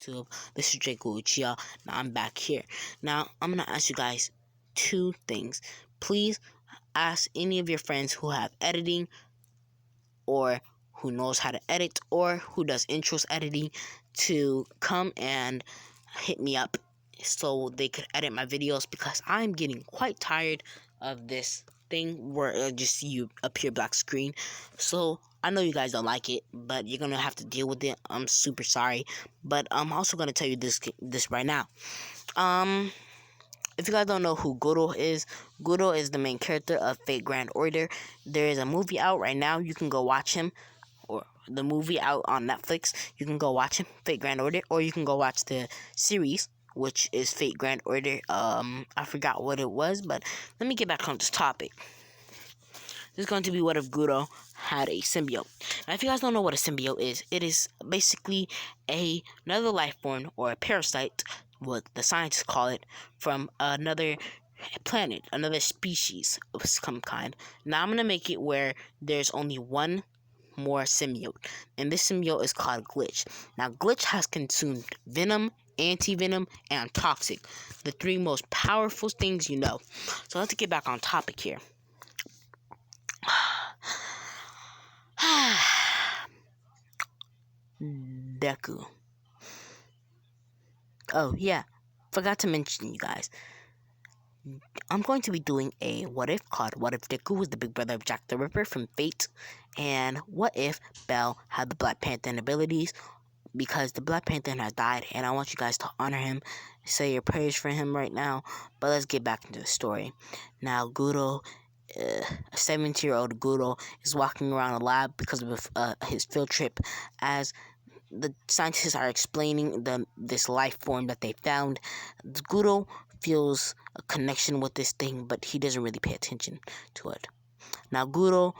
YouTube. This is Jake Uchiha. Now I'm back here. Now I'm gonna ask you guys two things. Please ask any of your friends who have editing or who knows how to edit or who does intros editing to come and hit me up so they could edit my videos, because I'm getting quite tired of this thing where it'll just see you appear black screen. So I know you guys don't like it, but you're gonna have to deal with it. I'm super sorry, but I'm also gonna tell you this right now. If you guys don't know who Goro is the main character of Fate Grand Order. There is a movie out right now. You can go watch him, or the movie out on Netflix. You can go watch him, Fate Grand Order, or you can go watch the series, which is Fate Grand Order. I forgot what it was, but let me get back on this topic. This is going to be what if Guro had a symbiote. Now, if you guys don't know what a symbiote is, it is basically another life form or a parasite, what the scientists call it, from another planet, another species of some kind. Now, I'm going to make it where there's only one more symbiote, and this symbiote is called Glitch. Now, Glitch has consumed Venom, Anti-Venom, and Toxic, the three most powerful things you know. So let's get back on topic here. Deku. Oh yeah, forgot to mention, you guys, I'm going to be doing a what if called What If Deku was the big brother of Jack the Ripper from Fate, and what if Bell had the Black Panther abilities, because the Black Panther has died, and I want you guys to honor him, say your prayers for him right now. But let's get back into the story. Now, Guro, a 17-year-old Guro, is walking around a lab because of his field trip, as the scientists are explaining this life form that they found. Guro feels a connection with this thing, but he doesn't really pay attention to it. Now, Guro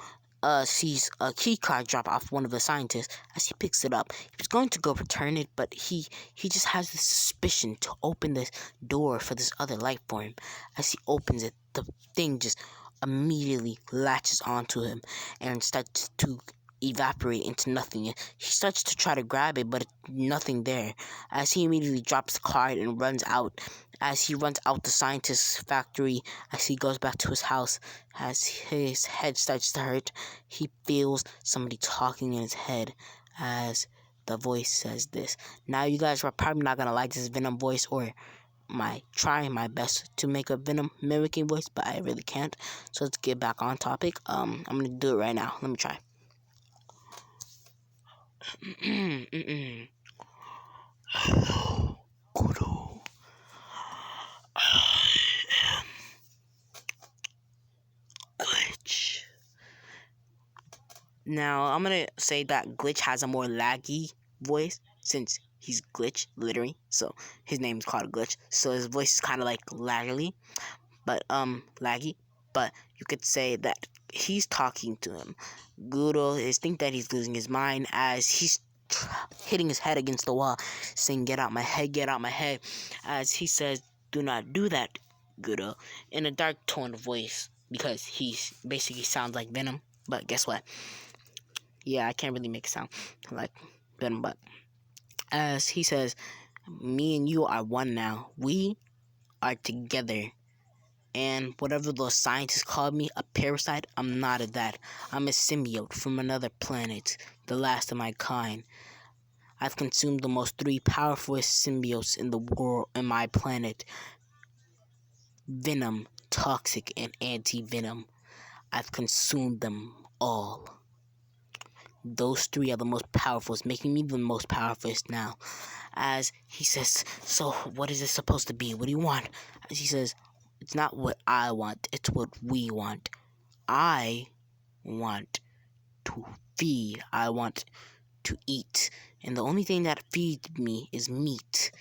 sees a key card drop off one of the scientists. As he picks it up, he was going to go return it, but he just has this suspicion to open this door for this other life form. As he opens it, the thing just immediately latches onto him and starts to evaporate into nothing. He starts to try to grab it, but nothing there. As he immediately drops the card and runs out. As he runs out the scientist's factory, as he goes back to his house, as his head starts to hurt, he feels somebody talking in his head, as the voice says this. Now, you guys are probably not gonna like this Venom voice, or trying my best to make a Venom mimicking voice, but I really can't. So let's get back on topic. I'm gonna do it right now. Let me try. Hello, Guru. I am Glitch. Now, I'm gonna say that Glitch has a more laggy voice, since he's Glitch, literally. So his name's called Glitch. So his voice is kind of like laggy, but you could say that he's talking to him. Guro is think that he's losing his mind, as he's hitting his head against the wall, saying, "Get out my head, get out my head," as he says, "Do not do that, Guro," in a dark tone of voice, because he basically sounds like Venom. But guess what? Yeah, I can't really make it sound like Venom, but as he says, "Me and you are one now. We are together. And whatever those scientists called me, a parasite, I'm not a that. I'm a symbiote from another planet, the last of my kind. I've consumed the most three powerful symbiotes in the world, in my planet. Venom, Toxic, and Anti-Venom. I've consumed them all. Those three are the most powerful, making me the most powerful now." As he says, "So what is this supposed to be? What do you want?" As he says, "It's not what I want, it's what we want. I want to feed. I want to eat. And the only thing that feeds me is meat."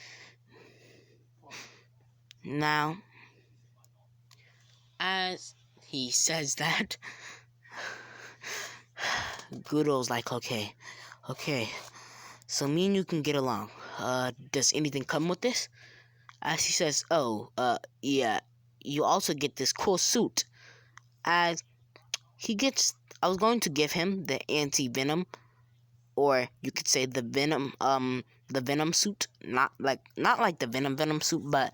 Now, as he says that, Gudo's like, okay, so me and you can get along. Does anything come with this?" As he says, "Oh, yeah, you also get this cool suit." As I was going to give him the anti-venom, or you could say the venom, the Venom suit, not like the Venom suit, but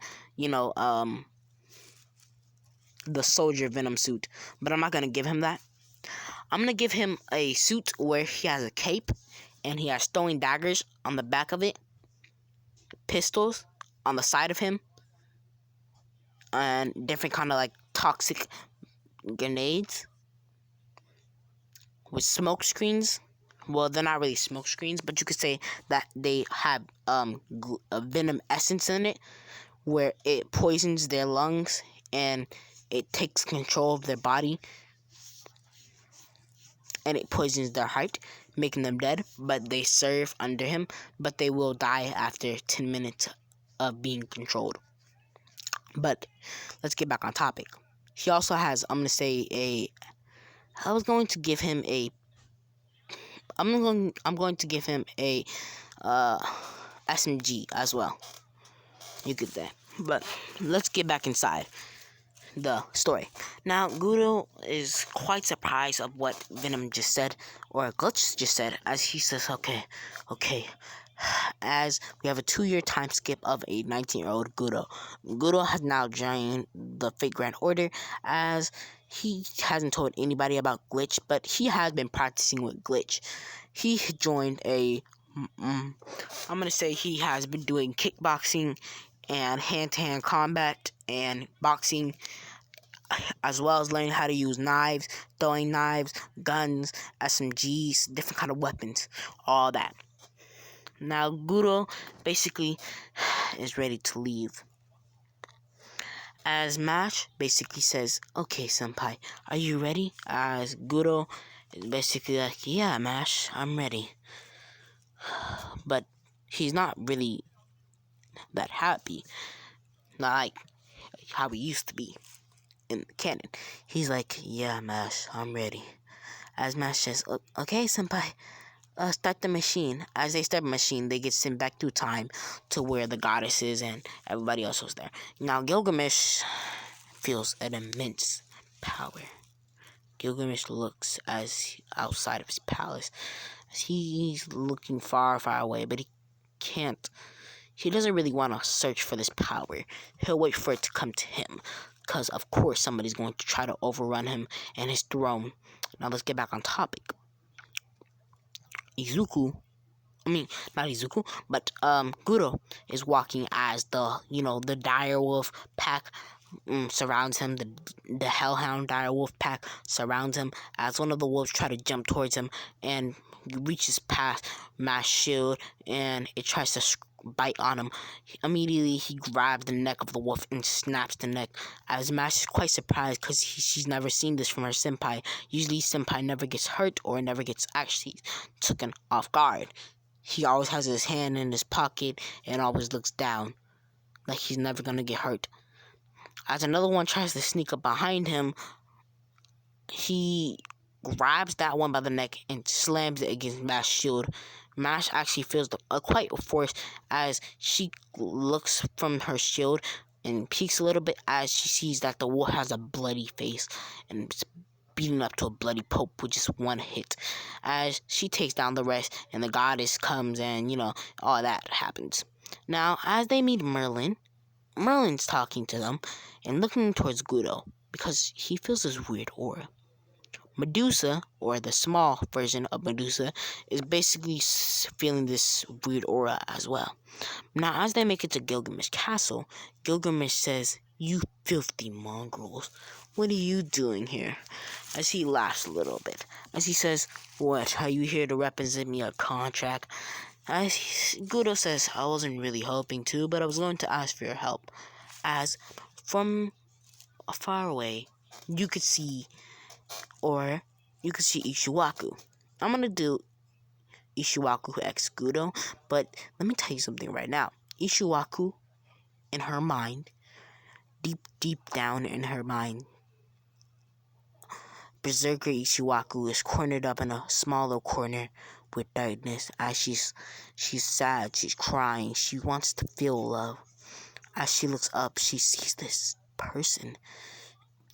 the soldier Venom suit. But I'm not gonna give him that. I'm gonna give him a suit where he has a cape and he has throwing daggers on the back of it, pistols on the side of him, and different kind of like toxic grenades with smoke screens. Well, they're not really smoke screens, but you could say that they have a venom essence in it, where it poisons their lungs and it takes control of their body, and it poisons their heart, making them dead. But they serve under him, but they will die after 10 minutes of being controlled. But let's get back on topic. He also has, I'm going to give him a SMG as well. You get that. But let's get back inside the story. Now, Gudo is quite surprised of what Venom just said, or Glitch just said, as he says, okay, as we have a 2-year time skip of a 19-year-old Gudo. Gudo has now joined the Fate Grand Order, as he hasn't told anybody about Glitch, but he has been practicing with Glitch. He joined I'm gonna say he has been doing kickboxing and hand-to-hand combat and boxing, as well as learning how to use knives, throwing knives, guns, SMGs, different kind of weapons, all that. Now, Gudo basically is ready to leave, as Mash basically says, okay, senpai, are you ready? As Gudo is basically like, yeah, Mash, I'm ready. But he's not really that happy, not like how he used to be in the canon. He's like, yeah, Mash, I'm ready. As Mash says, okay, senpai, start the machine. As they start the machine, they get sent back through time to where the goddesses and everybody else was there. Now, Gilgamesh feels an immense power. Gilgamesh looks outside of his palace, as he's looking far, far away, but he can't. He doesn't really want to search for this power. He'll wait for it to come to him, because of course somebody's going to try to overrun him and his throne. Now let's get back on topic. Not Izuku, but Gudo is walking as the dire wolf pack surrounds him. The hellhound dire wolf pack surrounds him, as one of the wolves try to jump towards him and reaches past Mash shield, and it tries to bite on him. Immediately he grabs the neck of the wolf and snaps the neck, as Mash is quite surprised because she's never seen this from her senpai. Usually senpai never gets hurt or never gets actually taken off guard. He always has his hand in his pocket and always looks down, like he's never gonna get hurt. As another one tries to sneak up behind him, he grabs that one by the neck and slams it against Mash's shield. Mash actually feels quite a force, as she looks from her shield and peeks a little bit, as she sees that the wolf has a bloody face and it's beaten up to a bloody pulp with just one hit. As she takes down the rest and the goddess comes, and all that happens. Now, as they meet Merlin's talking to them and looking towards Gudo because he feels this weird aura. Medusa, or the small version of Medusa, is basically feeling this weird aura as well. Now, as they make it to Gilgamesh Castle, Gilgamesh says, "You filthy mongrels, what are you doing here?" As he laughs a little bit, as he says, "What, are you here to represent me a contract?" As Gudo says, "I wasn't really hoping to, but I was going to ask for your help." As from far away, you could see Ishiwaku. I'm gonna do Ishiwaku x Gudo, but let me tell you something right now. Ishiwaku, in her mind, deep down in her mind, Berserker Ishiwaku is cornered up in a small little corner with darkness, as she's sad, she's crying, she wants to feel love. As she looks up, she sees this person,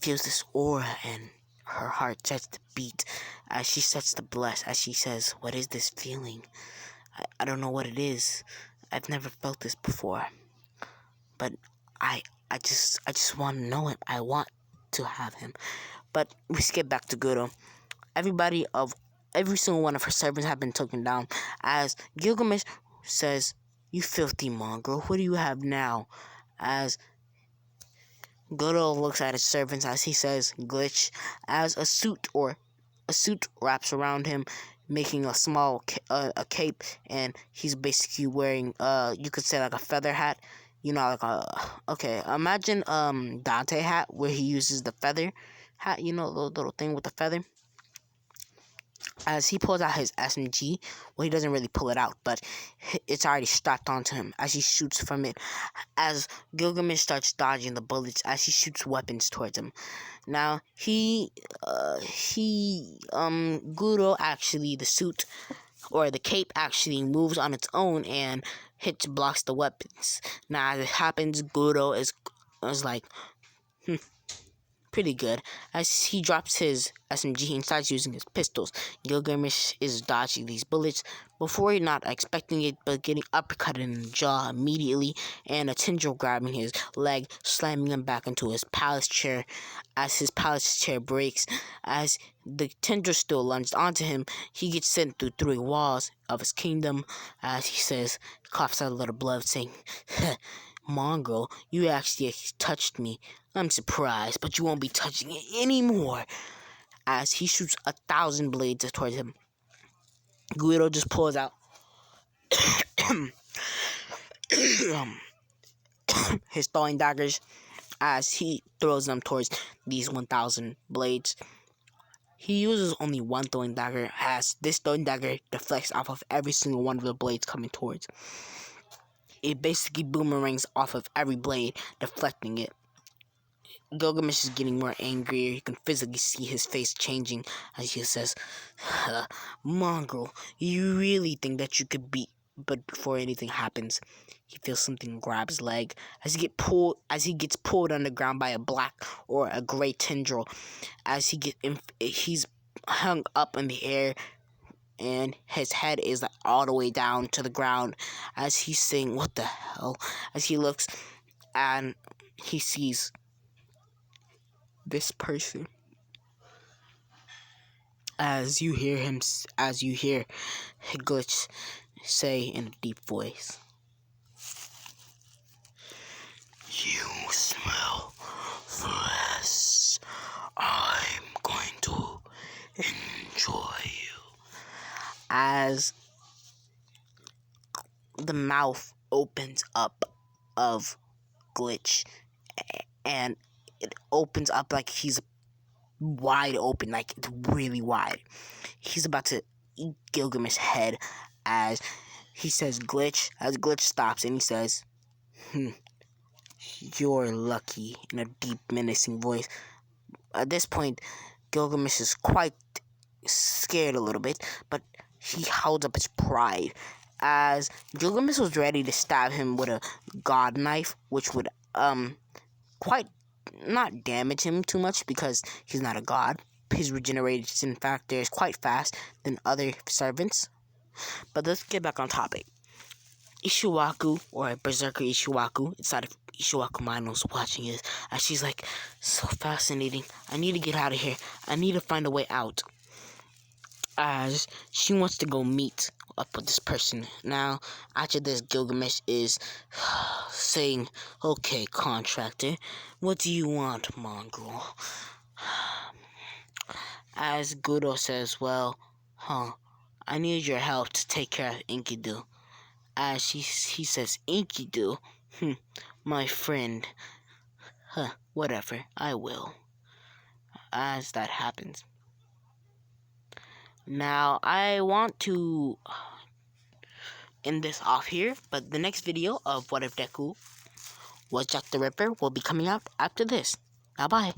feels this aura, and her heart starts to beat as she starts to bless, as she says, "What is this feeling? I don't know what it is. I've never felt this before, but I just want to know him. I want to have him. But we skip back to Guro. Every single one of her servants have been taken down, as Gilgamesh says, "You filthy mongrel, what do you have now?" As Guro looks at his servants as he says, "Glitch," as a suit wraps around him, making a small a cape, and he's basically wearing you could say like a feather hat. You know, like imagine Dante hat where he uses the feather hat. You know, the little thing with the feather. As he pulls out his SMG, well, he doesn't really pull it out, but it's already strapped onto him as he shoots from it. As Gilgamesh starts dodging the bullets as he shoots weapons towards him. Now, Guro actually, the suit, or the cape actually moves on its own and blocks the weapons. Now, as it happens, Guro is like, pretty good. As he drops his SMG and starts using his pistols, Gilgamesh is dodging these bullets before not expecting it, but getting uppercutted in the jaw immediately, and a tendril grabbing his leg, slamming him back into his palace chair. As his palace chair breaks, as the tendril still lunged onto him, he gets sent through 3 walls of his kingdom. As he says, coughs out a little blood, saying, "Mongrel, you actually touched me. I'm surprised, but you won't be touching it anymore." As he shoots 1,000 blades towards him, Guido just pulls out his throwing daggers as he throws them towards these 1,000 blades. He uses only one throwing dagger, as this throwing dagger deflects off of every single one of the blades coming towards. It basically boomerangs off of every blade, deflecting it. Gilgamesh is getting more angrier. You can physically see his face changing as he says, "Mongrel, you really think that you could beat?" But before anything happens, he feels something grab his leg as he gets pulled underground by a black or a gray tendril. As he's hung up in the air, and his head is like all the way down to the ground. As he's saying, "What the hell?" As he looks and he sees this person. As you hear Glitch say in a deep voice, "You smell fresh. I'm going to enjoy you." As the mouth opens up of Glitch, and it opens up like he's wide open, like it's really wide. He's about to eat Gilgamesh's head as he says "Glitch," as Glitch stops and he says, "You're lucky," in a deep menacing voice. At this point, Gilgamesh is quite scared a little bit, but he holds up his pride as Gilgamesh was ready to stab him with a god knife, which would quite not damage him too much because he's not a god. His regeneration factor is quite fast than other servants. But let's get back on topic. Ishiwaku, or Berserker Ishiwaku, inside of Ishiwaku Mino's watching this, as she's like, "So fascinating. I need to get out of here. I need to find a way out." As she wants to go meet up with this person. Now, after this, Gilgamesh is saying, "Okay, contractor, what do you want, mongrel?" As Gudo says, "Well, I need your help to take care of Enkidu." As he says, "Enkidu? My friend. Whatever, I will." As that happens. Now, I want to end this off here, but the next video of What If Deku was Jack the Ripper will be coming out after this. Now, bye.